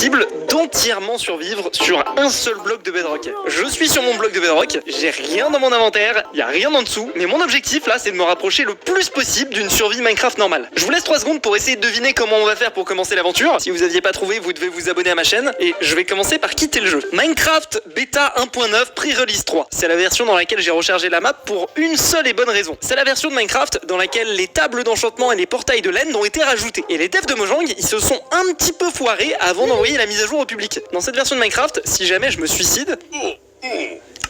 possible d'entièrement survivre sur un seul bloc de bedrock. Je suis sur mon bloc de bedrock, j'ai rien dans mon inventaire, il y a rien en dessous, mais mon objectif là c'est de me rapprocher le plus possible d'une survie Minecraft normale. Je vous laisse 3 secondes pour essayer de deviner comment on va faire pour commencer l'aventure. Si vous aviez pas trouvé, vous devez vous abonner à ma chaîne et je vais commencer par quitter le jeu. Minecraft Beta 1.9 Pre-Release 3. C'est la version dans laquelle j'ai rechargé la map pour une seule et bonne raison. C'est la version de Minecraft dans laquelle les tables d'enchantement et les portails de Land ont été rajoutés. Et les devs de Mojang, ils se sont un petit peu foirés avant d'envoyer la mise à jour au public. Dans cette version de Minecraft, si jamais je me suicide,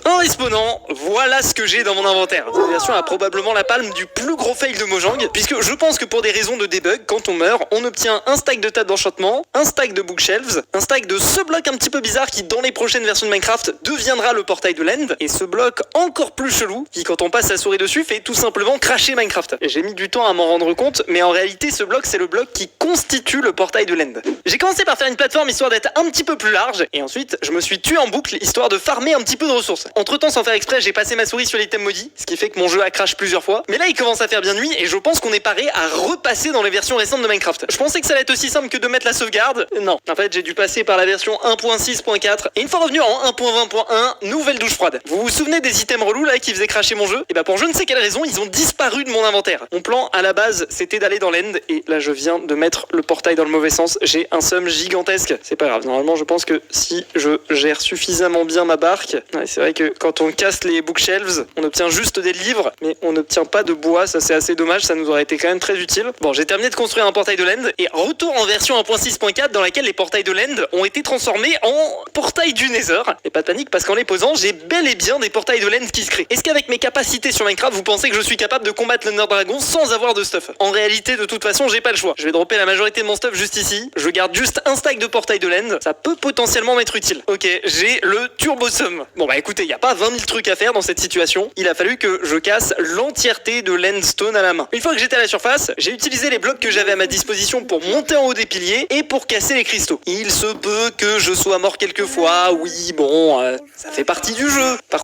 en respawnant, voilà ce que j'ai dans mon inventaire. Cette version a probablement la palme du plus gros fail de Mojang, puisque je pense que pour des raisons de debug, quand on meurt, on obtient un stack de table d'enchantement, un stack de bookshelves, un stack de ce bloc un petit peu bizarre qui, dans les prochaines versions de Minecraft, deviendra le portail de Land, et ce bloc encore plus chelou, qui quand on passe sa souris dessus, fait tout simplement crasher Minecraft. J'ai mis du temps à m'en rendre compte, mais en réalité, ce bloc, c'est le bloc qui constitue le portail de Land. J'ai commencé par faire une plateforme histoire d'être un petit peu plus large, et ensuite, je me suis tué en boucle histoire de farmer un petit peu de ressources. Entre temps, sans faire exprès, j'ai passé ma souris sur l'item maudit, ce qui fait que mon jeu a crash plusieurs fois. Mais là, il commence à faire bien nuit et je pense qu'on est paré à repasser dans les versions récentes de Minecraft. Je pensais que ça allait être aussi simple que de mettre la sauvegarde. Non. En fait, j'ai dû passer par la version 1.6.4 et une fois revenu en 1.20.1, nouvelle douche froide. Vous vous souvenez des items relous là qui faisaient crasher mon jeu? Et bah pour je ne sais quelle raison, ils ont disparu de mon inventaire. Mon plan à la base, c'était d'aller dans l'end et là, je viens de mettre le portail dans le mauvais sens. J'ai un seum gigantesque. C'est pas grave. Normalement, je pense que si je gère suffisamment bien ma barque, ouais, c'est vrai que quand on casse les bookshelves, on obtient juste des livres, mais on n'obtient pas de bois, ça c'est assez dommage, ça nous aurait été quand même très utile. Bon, j'ai terminé de construire un portail de Land, et retour en version 1.6.4 dans laquelle les portails de Land ont été transformés en portails du Nether. Et pas de panique, parce qu'en les posant, j'ai bel et bien des portails de Land qui se créent. Est-ce qu'avec mes capacités sur Minecraft, vous pensez que je suis capable de combattre l'Under Dragon sans avoir de stuff? En réalité, de toute façon, j'ai pas le choix. Je vais dropper la majorité de mon stuff juste ici, je garde juste un stack de portail de Land, ça peut potentiellement m'être utile. Ok, j'ai le Turbo Sum. Bon bah écoutez, y a pas 20 000 trucs à faire dans cette situation, il a fallu que je casse l'entièreté de l'endstone à la main. Une fois que j'étais à la surface, j'ai utilisé les blocs que j'avais à ma disposition pour monter en haut des piliers et pour casser les cristaux. Il se peut que je sois mort quelques fois, oui bon, ça fait partie du jeu. Par